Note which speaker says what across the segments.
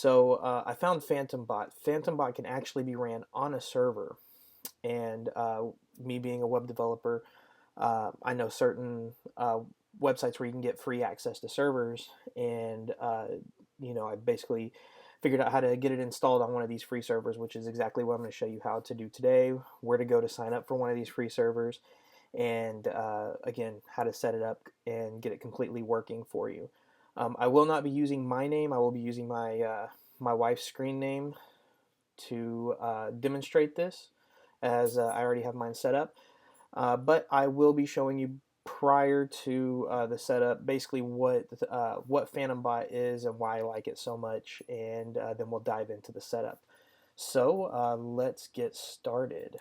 Speaker 1: I found Phantombot. Phantombot can actually be ran on a server, and me being a web developer, I know certain websites where you can get free access to servers, and I basically figured out how to get it installed on one of these free servers, which is exactly what I'm going to show you how to do today, where to go to sign up for one of these free servers, and again, how to set it up and get it completely working for you. I will not be using my name. I will be using my wife's screen name to demonstrate this, as I already have mine set up. But I will be showing you prior to the setup, basically what Phantombot is and why I like it so much, and then we'll dive into the setup. So let's get started.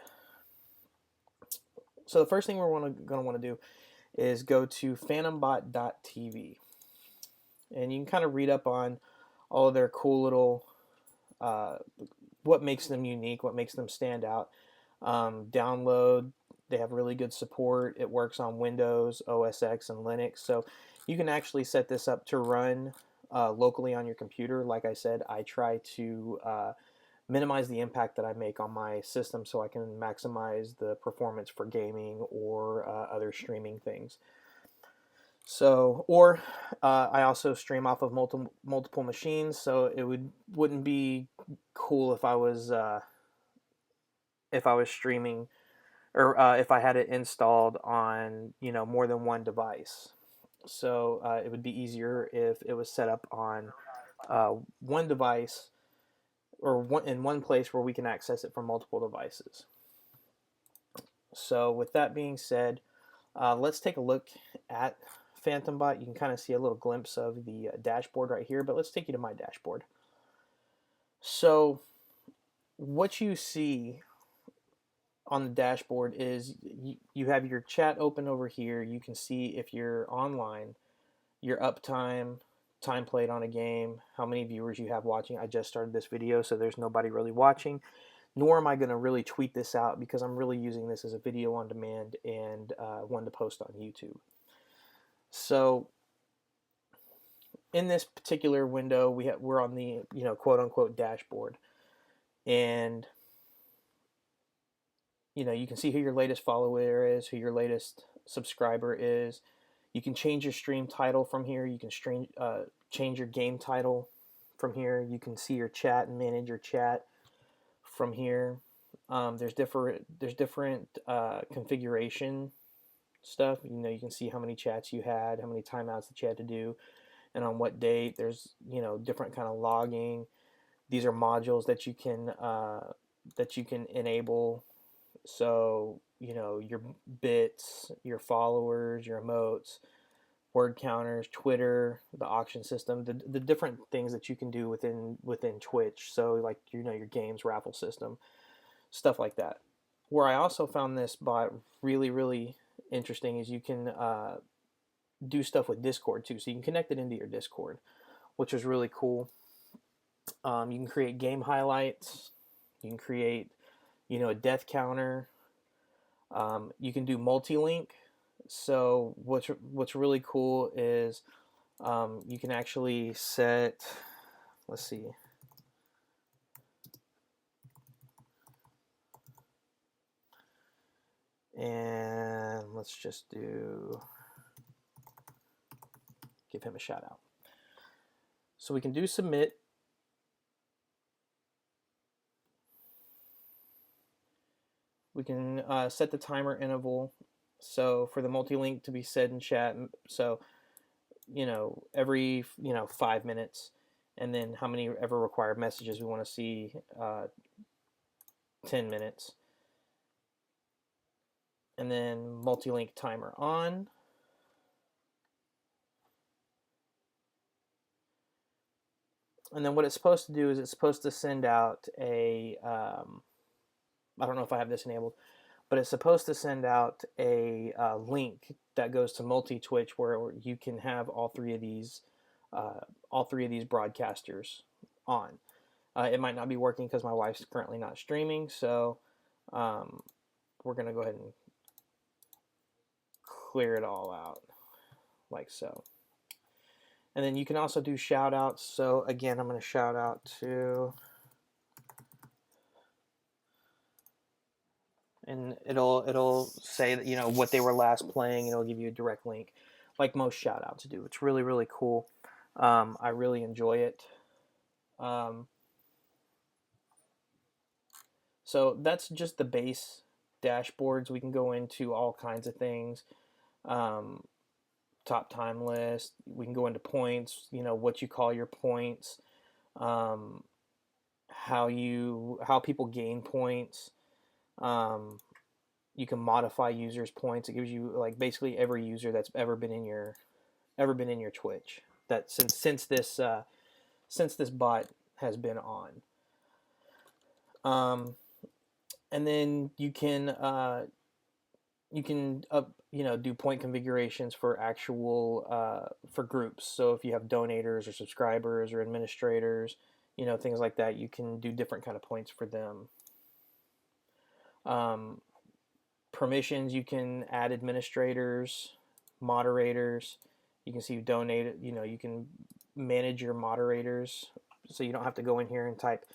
Speaker 1: So the first thing we're going to want to do is go to phantombot.tv, and you can kind of read up on all of their cool little what makes them unique, what makes them stand out. Download. They have really good support. It works on Windows, OS X, and Linux. So you can actually set this up to run locally on your computer. Like I said, I try to minimize the impact that I make on my system so I can maximize the performance for gaming or other streaming things. So, or I also stream off of multiple machines, so it wouldn't be cool if I was streaming, or if I had it installed on more than one device. So it would be easier if it was set up on one device, or in one place where we can access it from multiple devices. So with that being said, let's take a look at Phantombot. You can kind of see a little glimpse of the dashboard right here, but let's take you to my dashboard. So what you see on the dashboard is you have your chat open over here. You can see if you're online, your uptime, time played on a game, how many viewers you have watching. I just started this video, so there's nobody really watching, nor am I going to really tweet this out because I'm really using this as a video on demand and one to post on YouTube. So in this particular window, we're on the quote unquote dashboard, and you can see who your latest follower is, who your latest subscriber is. You can change your stream title from here. You can change your game title from here. You can see your chat and manage your chat from here. There's different configuration stuff. You can see how many chats you had, how many timeouts that you had to do, and on what date. There's different kind of logging. These are modules that you can enable. So your bits, your followers, your emotes, word counters, Twitter, the auction system, the different things that you can do within Twitch. So like your games raffle system, stuff like that. Where I also found this bot really interesting is you can do stuff with Discord too. So you can connect it into your Discord, which is really cool. You can create game highlights. You can create a death counter. You can do multi-link. So what's really cool is you can actually set, let's see, and let's just give him a shout out. So we can do submit. We can set the timer interval. So for the multi-link to be said in chat, so every 5 minutes, and then how many ever required messages we want to see, 10 minutes, and then multi-link timer on. And then what it's supposed to do is it's supposed to send out a I don't know if I have this enabled, but it's supposed to send out a link that goes to multi-Twitch, where you can have all three of these broadcasters on. It might not be working because my wife's currently not streaming, so we're going to go ahead and clear it all out like so. And then you can also do shout outs. So again, I'm going to shout out to, and it'll say that, you know, what they were last playing, and it'll give you a direct link, like most shout outs do. It's really, really cool. I really enjoy it. So that's just the base dashboards. We can go into all kinds of things. Um, Top time list. We can go into points. You know, what you call your points. Um, how people gain points. Um, you can modify users' points. It gives you like basically every user that's ever been in your Twitch. That since this bot has been on. And then you can do point configurations for actual for groups. So if you have donators or subscribers or administrators, you know, things like that, you can do different kind of points for them. Um, Permissions, you can add administrators, moderators. You can see you donate. You know, you can manage your moderators, so you don't have to go in here and type,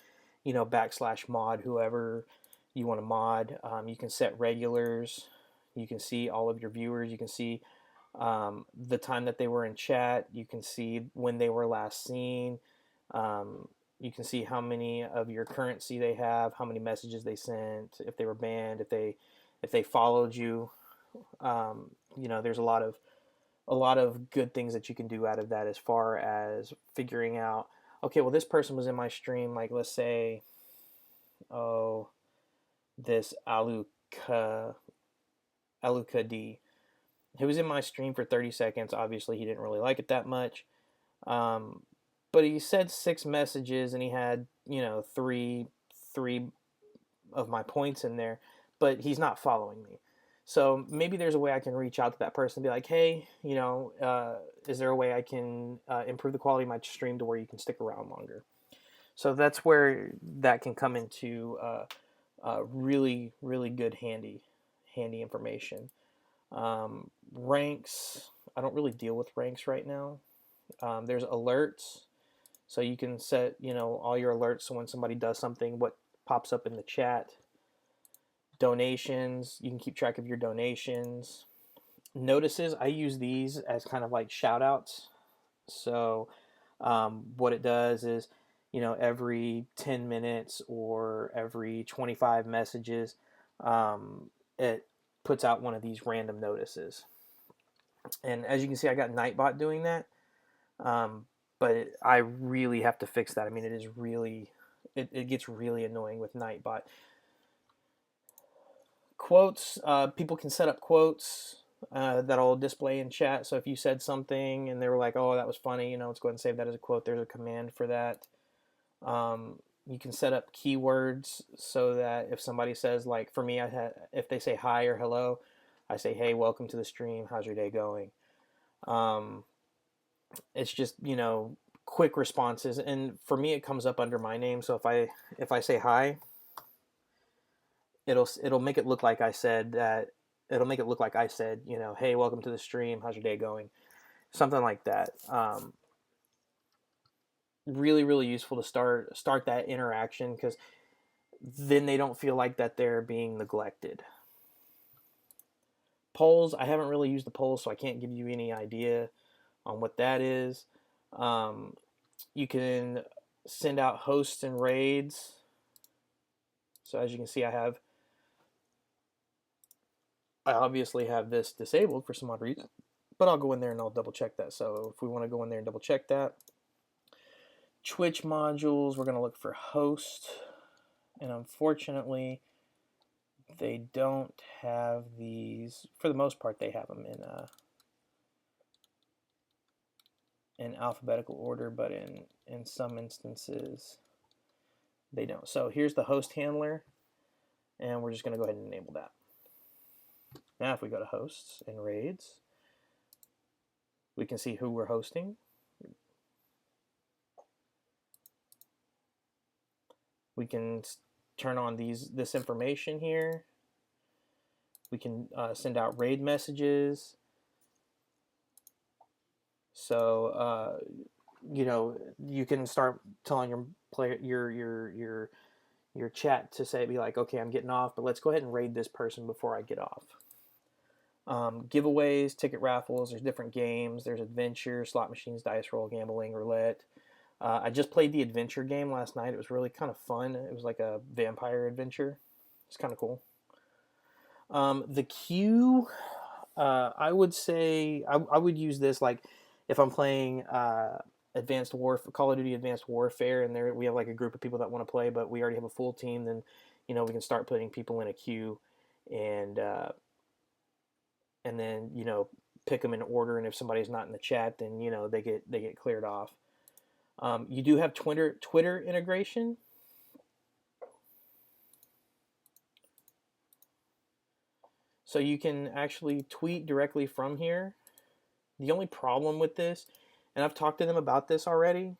Speaker 1: you know, /mod whoever you want to mod. You can set regulars. You can see all of your viewers. You can see the time that they were in chat. You can see when they were last seen. You can see how many of your currency they have, how many messages they sent, if they were banned, if they followed you. You know, there's a lot of good things that you can do out of that, as far as figuring out, okay, well, this person was in my stream, like let's say, oh, this Aluka D. He was in my stream for 30 seconds. Obviously, he didn't really like it that much. But he said 6 messages, and he had, you know, three of my points in there, but he's not following me. So maybe there's a way I can reach out to that person and be like, hey, you know, is there a way I can improve the quality of my stream to where you can stick around longer? So that's where that can come into really, really good handy information. Ranks, I don't really deal with ranks right now. There's alerts, so you can set, you know, all your alerts, so when somebody does something, what pops up in the chat. Donations, you can keep track of your donations. Notices, I use these as kind of like shout outs. So what it does is, you know, every 10 minutes or every 25 messages, it puts out one of these random notices. And as you can see, I got Nightbot doing that. But I really have to fix that. I mean, it gets really annoying with Nightbot. Quotes, people can set up quotes that'll display in chat. So if you said something and they were like, oh, that was funny, you know, let's go ahead and save that as a quote. There's a command for that. You can set up keywords so that if somebody says, like for me, if they say hi or hello, I say, hey, welcome to the stream. How's your day going? It's just, you know, quick responses. And for me, it comes up under my name. So if I say hi, it'll make it look like I said that. It'll make it look like I said, you know, hey, welcome to the stream. How's your day going? Something like that. Really, really useful to start that interaction, because then they don't feel like that they're being neglected. Polls, I haven't really used the polls, so I can't give you any idea on what that is. You can send out hosts and raids. So as you can see, I obviously have this disabled for some odd reason, but I'll go in there and I'll double check that. So if we want to go in there and double check that. Twitch modules, we're going to look for host, and unfortunately they don't have these. For the most part, they have them in alphabetical order, but in some instances they don't. So here's the host handler, and we're just going to go ahead and enable that. Now if we go to hosts and raids, we can see who we're hosting. We can turn on this information here. We can send out raid messages. So you can start telling your player your chat to say, be like, okay, I'm getting off, but let's go ahead and raid this person before I get off. Giveaways, ticket raffles, there's different games, there's adventure, slot machines, dice roll, gambling, roulette. I just played the adventure game last night. It was really kind of fun. It was like a vampire adventure. It's kind of cool. The queue, I would say I would use this like if I'm playing Call of Duty Advanced Warfare, and there we have like a group of people that want to play, but we already have a full team. Then we can start putting people in a queue, and then pick them in order. And if somebody's not in the chat, then they get cleared off. You do have Twitter integration. So you can actually tweet directly from here. The only problem with this, and I've talked to them about this already.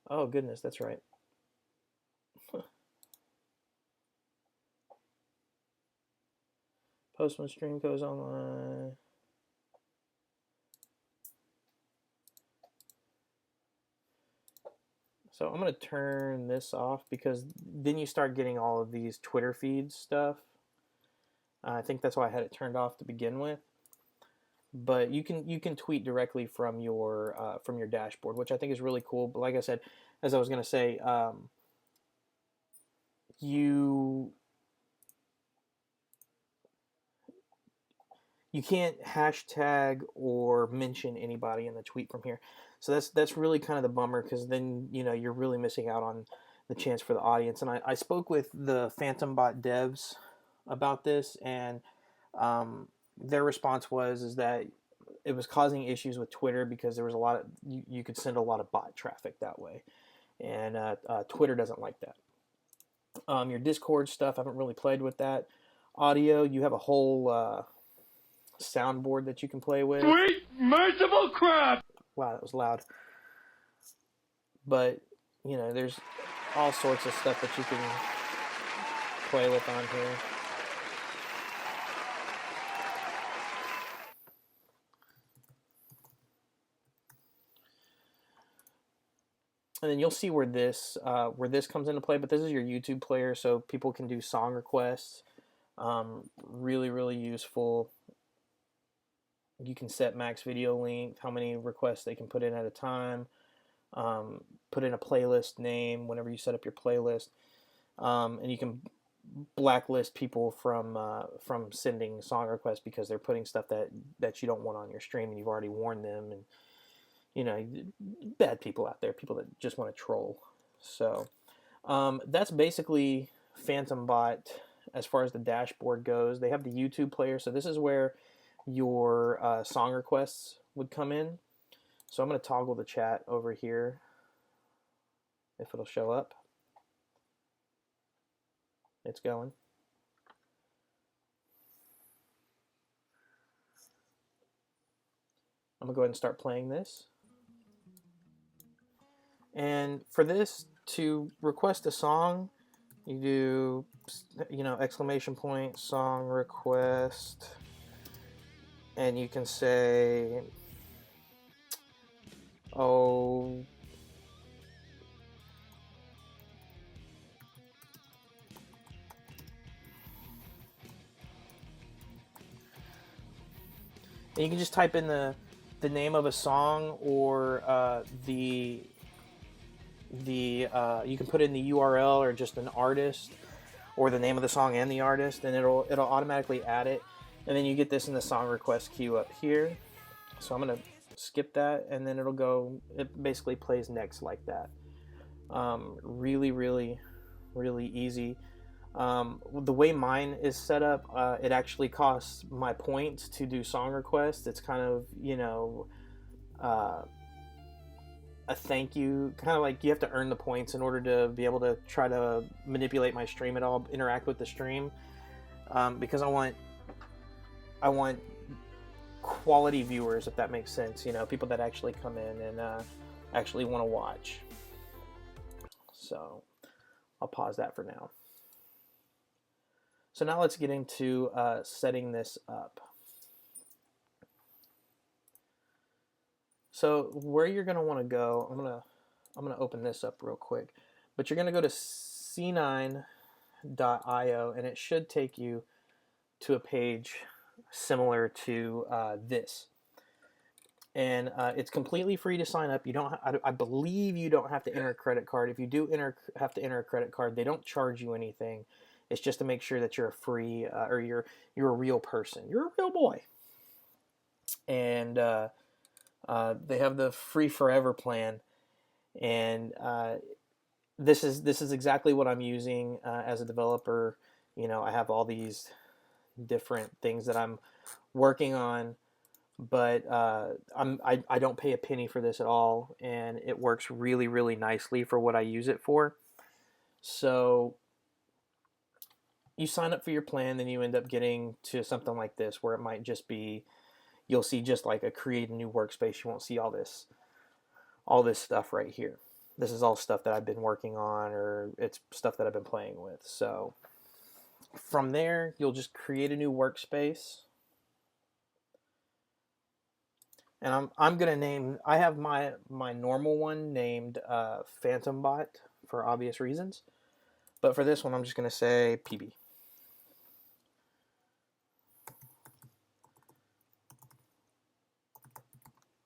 Speaker 1: Oh goodness, that's right. Post when stream goes online. So I'm going to turn this off because then you start getting all of these Twitter feeds stuff. I think that's why I had it turned off to begin with. But you can tweet directly from your dashboard, which I think is really cool. But like I said, as I was going to say, you can't hashtag or mention anybody in the tweet from here. So that's really kind of the bummer, because then you're really missing out on the chance for the audience. And I spoke with the Phantombot devs about this, and their response is that it was causing issues with Twitter because there was a lot of you could send a lot of bot traffic that way, and Twitter doesn't like that. Your Discord stuff, I haven't really played with that. Audio, you have a whole soundboard that you can play with.
Speaker 2: Sweet merciful crap!
Speaker 1: Wow, that was loud. But there's all sorts of stuff that you can play with on here. And then you'll see where this comes into play. But this is your YouTube player, so people can do song requests. Really, really useful. You can set max video length, how many requests they can put in at a time. Put in a playlist name whenever you set up your playlist, and you can blacklist people from sending song requests because they're putting stuff that you don't want on your stream, and you've already warned them. And bad people out there, people that just want to troll. So that's basically Phantombot as far as the dashboard goes. They have the YouTube player, so this is where your song requests would come in. So I'm going to toggle the chat over here if it'll show up. It's going. I'm going to go ahead and start playing this. And for this, to request a song, you do, exclamation point, song request, and you can say, oh, and you can just type in the name of a song, or you can put in the URL or just an artist, or the name of the song and the artist, and it'll automatically add it. And then you get this in the song request queue up here. So I'm going to skip that, and then it basically plays next like that. Really, really, really easy. The way mine is set up, it actually costs my points to do song requests. It's kind of, a thank you, kind of like you have to earn the points in order to be able to try to manipulate my stream at all, interact with the stream, because I want quality viewers, if that makes sense. People that actually come in and actually want to watch. So I'll pause that for now. So now let's get into setting this up. So where you're going to want to go, I'm going to open this up real quick, but you're going to go to c9.io, and it should take you to a page similar to this. And it's completely free to sign up. You don't. I believe you don't have to enter a credit card. If you do have to enter a credit card, they don't charge you anything. It's just to make sure that you're a free or you're a real person. You're a real boy. And they have the free forever plan, and this is exactly what I'm using as a developer. You know, I have all these different things that I'm working on, but I don't pay a penny for this at all, and it works really, really nicely for what I use it for. So you sign up for your plan, then you end up getting to something like this, where it might just be, you'll see just like a create a new workspace. You won't see all this stuff right here. This is all stuff that I've been working on, or it's stuff that I've been playing with. So from there, you'll just create a new workspace. And I'm gonna name, I have my normal one named Phantombot for obvious reasons. But for this one, I'm just gonna say PB.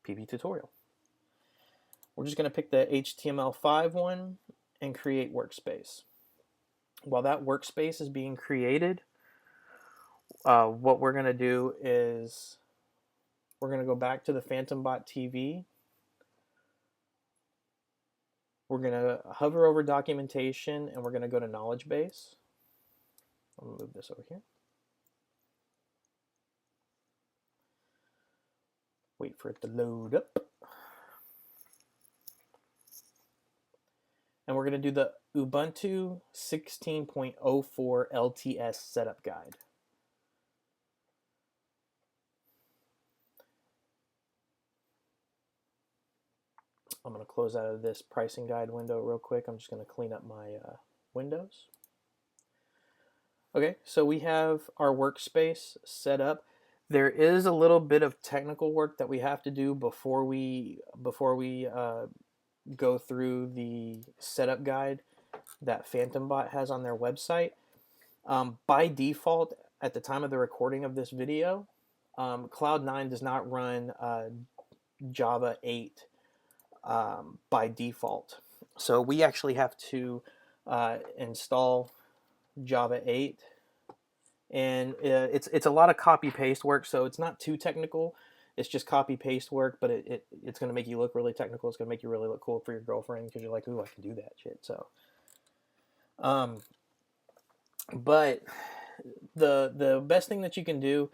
Speaker 1: PB tutorial. We're just gonna pick the HTML5 one and create workspace. While that workspace is being created, what we're gonna do is we're gonna go back to the Phantombot TV. We're gonna hover over documentation, and we're gonna go to knowledge base. I'm gonna move this over here. Wait for it to load up. And we're going to do the Ubuntu 16.04 LTS setup guide. I'm going to close out of this pricing guide window real quick. I'm just going to clean up my windows. Okay, so we have our workspace set up. There is a little bit of technical work that we have to do before we go through the setup guide that Phantombot has on their website. By default, at the time of the recording of this video, Cloud9 does not run Java 8 by default. So we actually have to install Java 8, and it's a lot of copy paste work, so it's not too technical. It's just copy paste work, but it's going to make you look really technical. It's going to make you really look cool for your girlfriend, because you're like, ooh, I can do that shit. So but the best thing that you can do,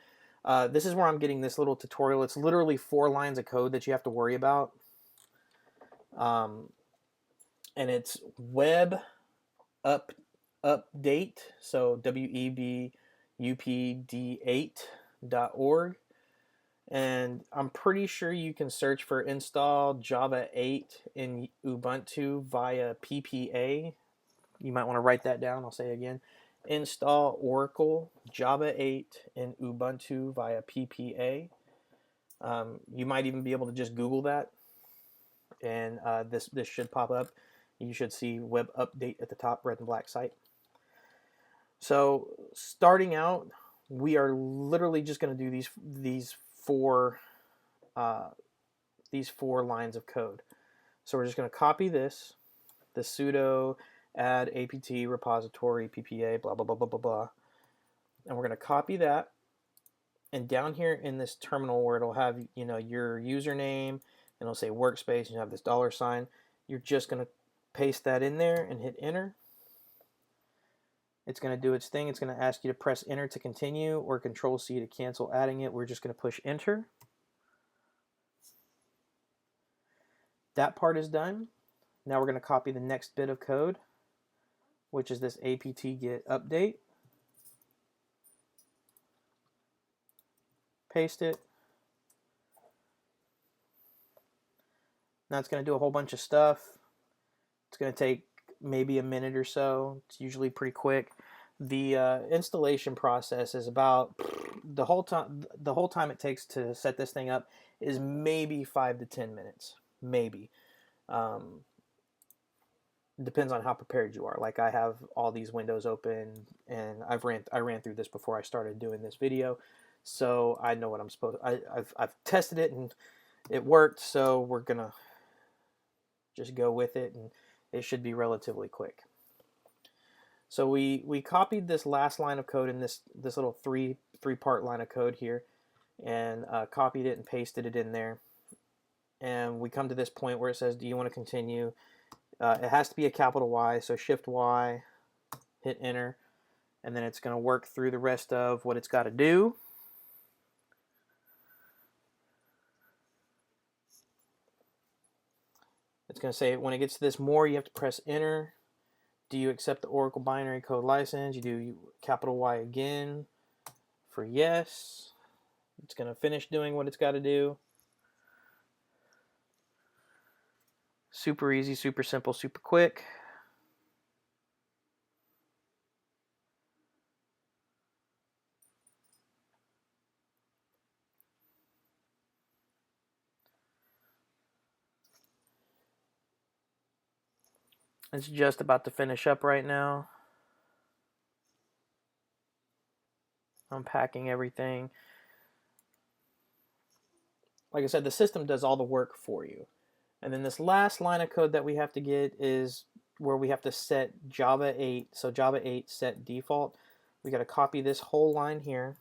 Speaker 1: this is where I'm getting this little tutorial. It's literally 4 lines of code that you have to worry about, and it's web update, so webupd8.org. And I'm pretty sure you can search for install Java 8 in Ubuntu via PPA. You might want to write that down. I'll say it again. Install Oracle Java 8 in Ubuntu via PPA. You might even be able to just Google that, and this should pop up. You should see web update at the top, red and black site. So starting out, we are literally just going to do these four lines of code. So we're just going to copy this, the sudo add apt repository ppa blah blah blah blah blah blah, and we're going to copy that. And down here in this terminal, where it'll have your username, and it'll say workspace, and you have this $sign. You're just going to paste that in there and hit enter. It's going to do its thing. It's going to ask you to press enter to continue, or Control C to cancel adding it. We're just going to push enter. That part is done. Now we're going to copy the next bit of code, which is this apt get update. Paste it. Now it's going to do a whole bunch of stuff. It's going to take maybe a minute or so. It's usually pretty quick. The installation process is about the whole time. The whole time it takes to set this thing up is maybe 5 to 10 minutes, maybe. Um, Depends on how prepared you are. Like I have all these windows open, and I ran through this before I started doing this video, so I know what I'm supposed. I've tested it and it worked. So we're gonna just go with it, and it should be relatively quick. So we copied this last line of code in this little three part line of code here, and copied it and pasted it in there. And we come to this point where it says, "Do you want to continue?" It has to be a capital Y, so Shift Y, hit Enter, and then it's going to work through the rest of what it's got to do. It's going to say when it gets to this more, you have to press Enter. Do you accept the Oracle binary code license? You do capital Y again for yes. It's going to finish doing what it's got to do. Super easy, super simple, super quick. It's just about to finish up right now. Unpacking everything. Like I said, the system does all the work for you. And then this last line of code that we have to get is where we have to set Java 8. So Java 8 set default. We got to copy this whole line here.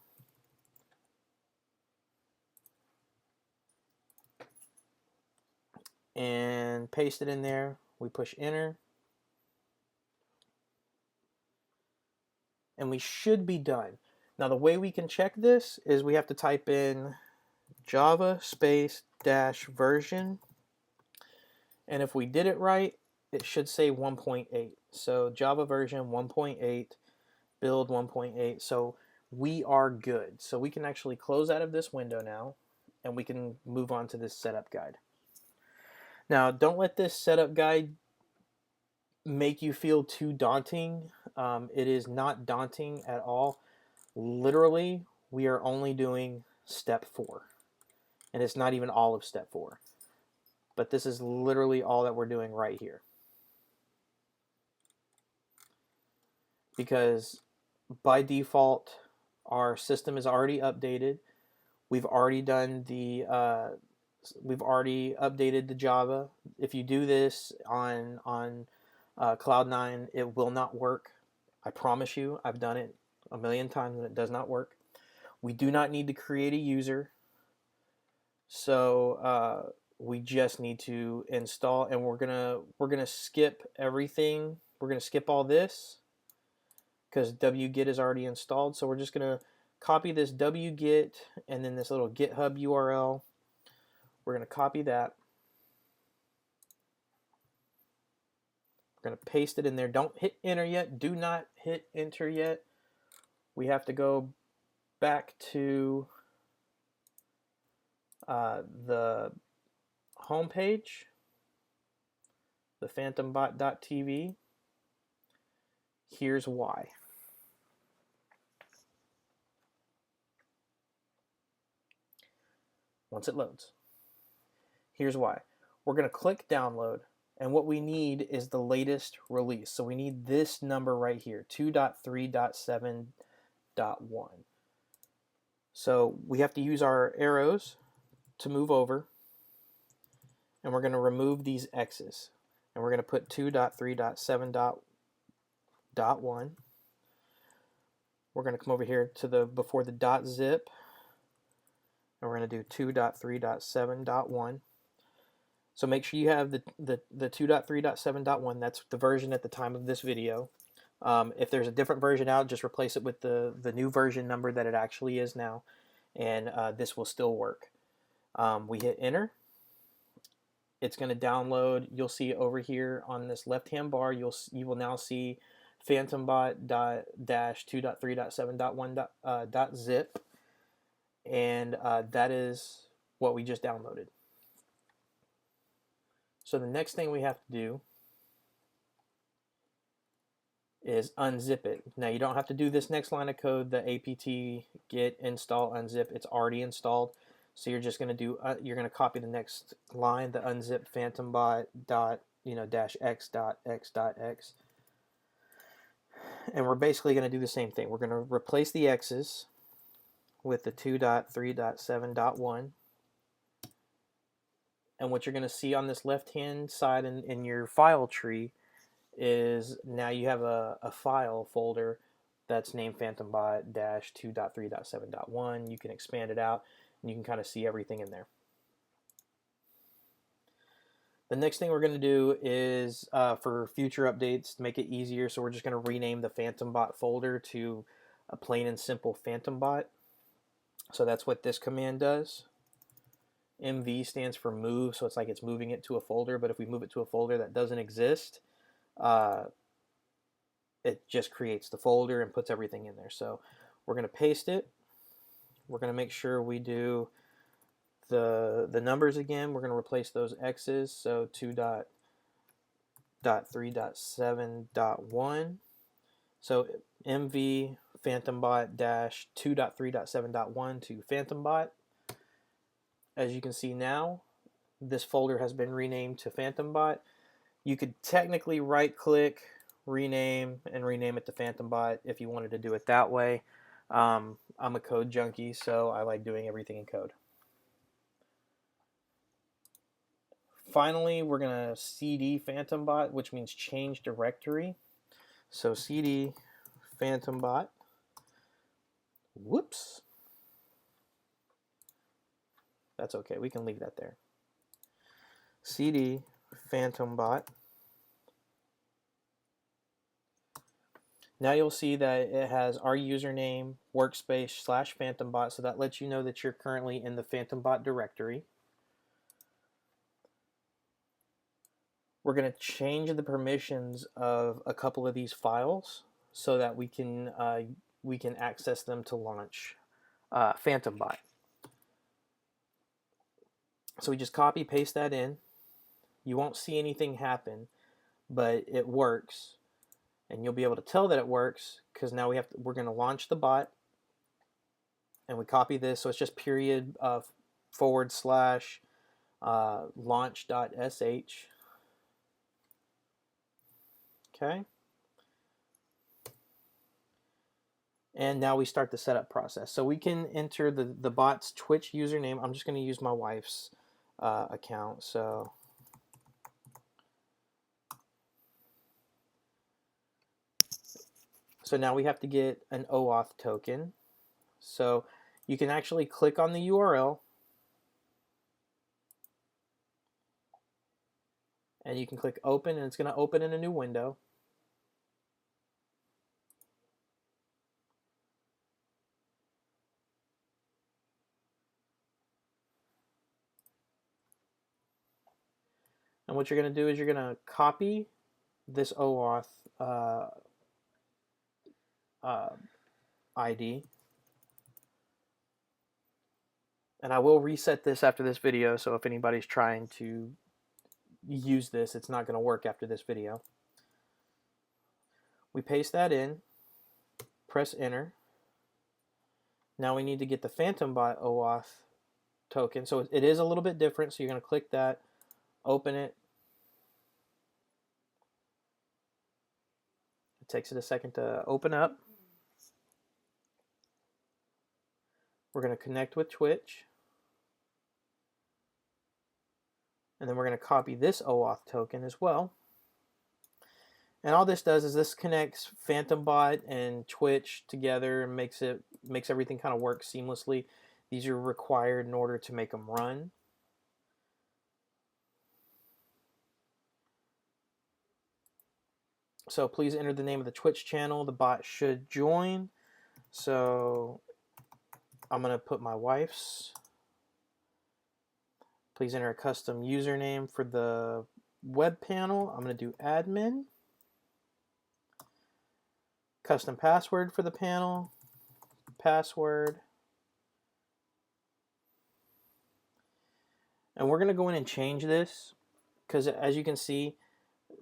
Speaker 1: And paste it in there. We push enter. And we should be done. Now the way we can check this is we have to type in Java space dash version. And if we did it right, it should say 1.8. So Java version 1.8, build 1.8. So we are good. So we can actually close out of this window now, and we can move on to this setup guide. Now, don't let this setup guide make you feel too daunting. It is not daunting at all. Literally, we are only doing step 4. And it's not even all of step 4. But this is literally all that we're doing right here. Because by default, our system is already updated. We've already done the we've already updated the Java. If you do this on Cloud9, it will not work. I promise you. I've done it a million times and it does not work. We do not need to create a user. So we just need to install, and we're gonna skip everything. We're gonna skip all this because wget is already installed. So we're just gonna copy this wget and then this little GitHub URL. We're gonna copy that. We're gonna paste it in there. Don't hit enter yet. Do not hit enter yet. We have to go back to the home page, the phantombot.tv. Here's why. Once it loads, here's why. We're going to click download, and what we need is the latest release. So we need this number right here, 2.3.7.1. So we have to use our arrows to move over, and we're going to remove these X's, and we're going to put 2.3.7.1. We're going to come over here to the before the .zip, and we're going to do 2.3.7.1. So make sure you have the 2.3.7.1. That's the version at the time of this video. If there's a different version out, just replace it with the new version number that it actually is now, and this will still work. We hit enter. It's going to download. You'll see over here on this left-hand bar, you will now see Phantombot-2.3.7.1.zip, and that is what we just downloaded. So the next thing we have to do is unzip it. Now you don't have to do this next line of code, the apt get install unzip. It's already installed. So you're just going to do, you're going to copy the next line, the unzip phantombot dot, dash x dot x dot x. And we're basically going to do the same thing. We're going to replace the x's with the 2.3.7.1. And what you're going to see on this left-hand side in your file tree is now you have a file folder that's named Phantombot-2.3.7.1. You can expand it out, and you can kind of see everything in there. The next thing we're going to do is for future updates to make it easier, so we're just going to rename the Phantombot folder to a plain and simple Phantombot. So that's what this command does. MV stands for move, so it's like it's moving it to a folder, but if we move it to a folder that doesn't exist, it just creates the folder and puts everything in there. So we're going to paste it. We're going to make sure we do the numbers again. We're going to replace those x's, so 2.3.7.1. So mv phantombot dash 2.3.7.1 to phantombot. As you can see now, this folder has been renamed to Phantombot. You could technically right-click, rename, and rename it to Phantombot if you wanted to do it that way. I'm a code junkie, so I like doing everything in code. Finally, we're going to cd Phantombot, which means change directory. So cd Phantombot. Whoops. That's okay. We can leave that there. cd Phantombot. Now you'll see that it has our username, workspace / Phantombot, so that lets you know that you're currently in the Phantombot directory. We're going to change the permissions of a couple of these files so that we can access them to launch Phantombot. So we just copy paste that in. You won't see anything happen, but it works, and you'll be able to tell that it works because now we're going to launch the bot, and we copy this. So it's just period / launch.sh. Okay. And now we start the setup process. So we can enter the bot's Twitch username. I'm just going to use my wife's account. So now we have to get an OAuth token. So you can actually click on the URL, and you can click open, and it's going to open in a new window. And what you're going to do is you're going to copy this OAuth ID. And I will reset this after this video, so if anybody's trying to use this, it's not going to work after this video. We paste that in, press enter. Now we need to get the Phantombot OAuth token. So it is a little bit different, so you're going to click that, open it. It takes it a second to open up. We're going to connect with Twitch. And then we're going to copy this OAuth token as well. And all this does is this connects Phantombot and Twitch together and makes everything kind of work seamlessly. These are required in order to make them run. So please enter the name of the Twitch channel. The bot should join. So I'm going to put my wife's. Please enter a custom username for the web panel. I'm going to do admin. Custom password for the panel. Password. And we're going to go in and change this because as you can see,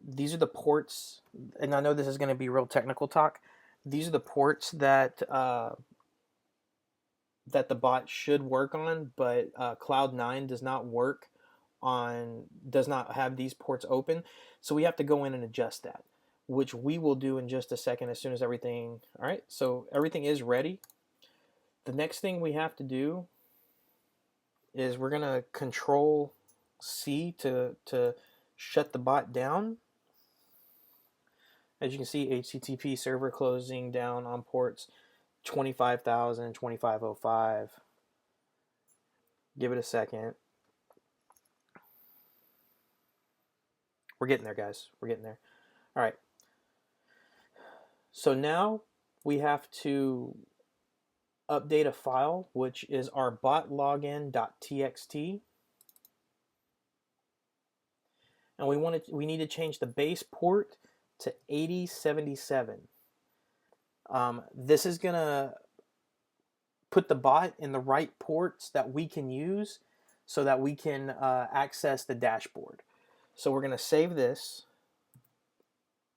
Speaker 1: these are the ports, and I know this is going to be real technical talk. These are the ports that that the bot should work on, but Cloud9 does not work on, does not have these ports open. So we have to go in and adjust that, which we will do in just a second as soon as everything, all right, so everything is ready. The next thing we have to do is we're gonna Control C to shut the bot down. As you can see, HTTP server closing down on ports 25,000, 2505. Give it a second. We're getting there, guys. We're getting there. All right. So now we have to update a file, which is our botlogin.txt. And we need to change the base port to 8077. This is going to put the bot in the right ports that we can use so that we can access the dashboard. So we're going to save this,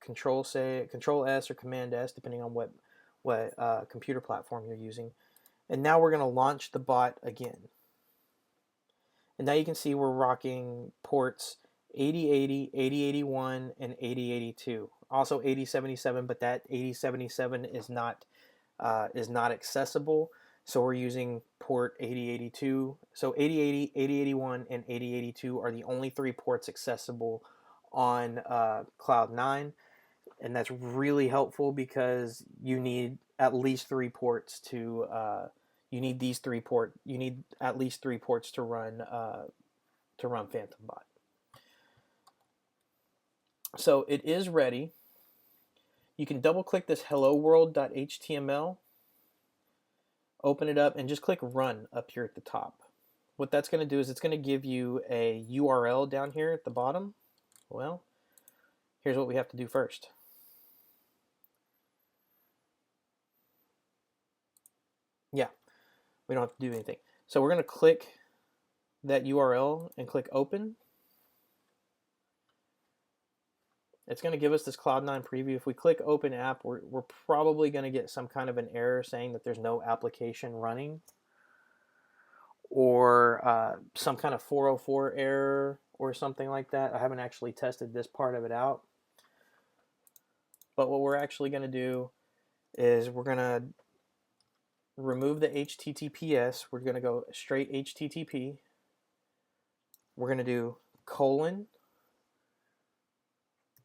Speaker 1: Control S or Command S, depending on what computer platform you're using. And now we're going to launch the bot again. And now you can see we're rocking ports 8080, 8081, and 8082. Also 8077, but that 8077 is not accessible. So we're using port 8082. So 8080, 8081, and 8082 are the only 3 ports accessible on Cloud9. And that's really helpful because you need at least 3 ports to you need at least 3 ports to run Phantombot. So it is ready. You can double click this hello world.html, open it up, and just click run up here at the top. What that's going to do is it's going to give you a URL down here at the bottom. Well, here's what we have to do first. Yeah, we don't have to do anything. So we're going to click that URL and click open. It's going to give us this Cloud9 preview. If we click open app, we're probably going to get some kind of an error saying that there's no application running, or some kind of 404 error or something like that. I haven't actually tested this part of it out. But what we're actually going to do is we're going to remove the HTTPS. We're going to go straight HTTP. We're going to do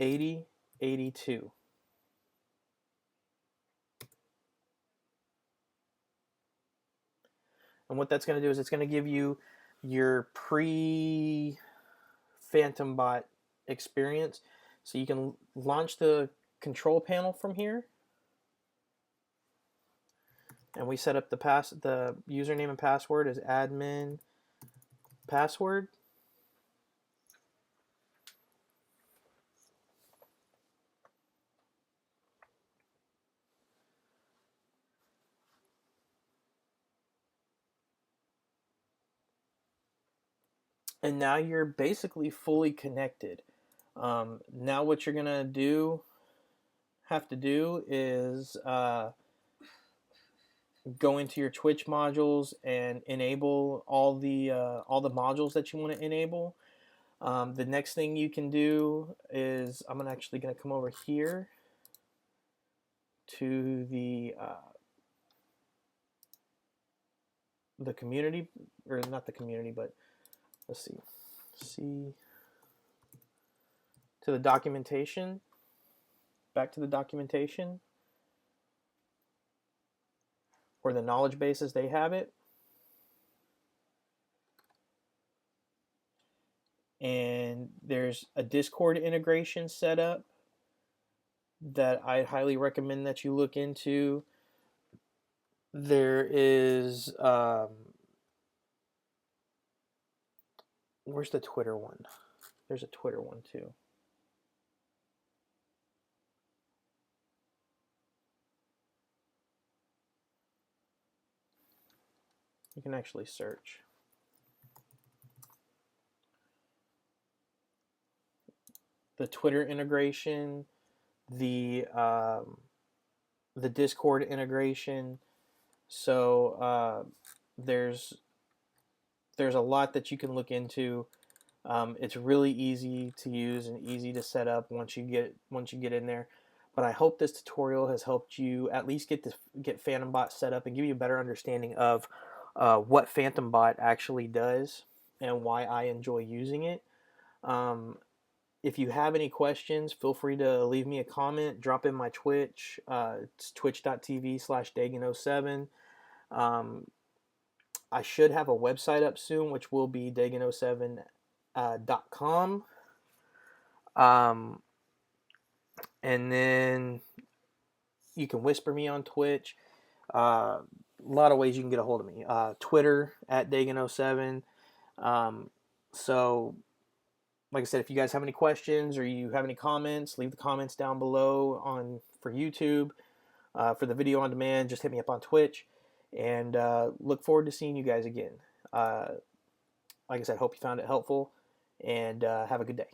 Speaker 1: :8082. And what that's going to do is it's going to give you your pre-Phantombot experience. So you can launch the control panel from here. And we set up the username and password as admin password. And now you're basically fully connected. Now what you're gonna have to do is go into your Twitch modules and enable all the modules that you want to enable. The next thing you can do is I'm actually gonna come over here to the community, or not the community, but let's see to the documentation, back to the documentation, or the knowledge bases, they have it. And there's a Discord integration set up that I highly recommend that you look into. There is where's the Twitter one? There's a Twitter one too. You can actually search. the Twitter integration, the Discord integration. So there's a lot that you can look into. It's really easy to use and easy to set up once you get in there. But I hope this tutorial has helped you at least get Phantombot set up and give you a better understanding of what Phantombot actually does and why I enjoy using it. Um, if you have any questions, feel free to leave me a comment, drop in my Twitch. It's twitch.tv/Dagan07. Um, I should have a website up soon, which will be Dagan07.com. And then you can whisper me on Twitch. A lot of ways you can get a hold of me. Twitter @Dagan07. So, like I said, if you guys have any questions or you have any comments, leave the comments down below for YouTube. For the video on demand, just hit me up on Twitch. And look forward to seeing you guys again. Like I said, hope you found it helpful, and have a good day.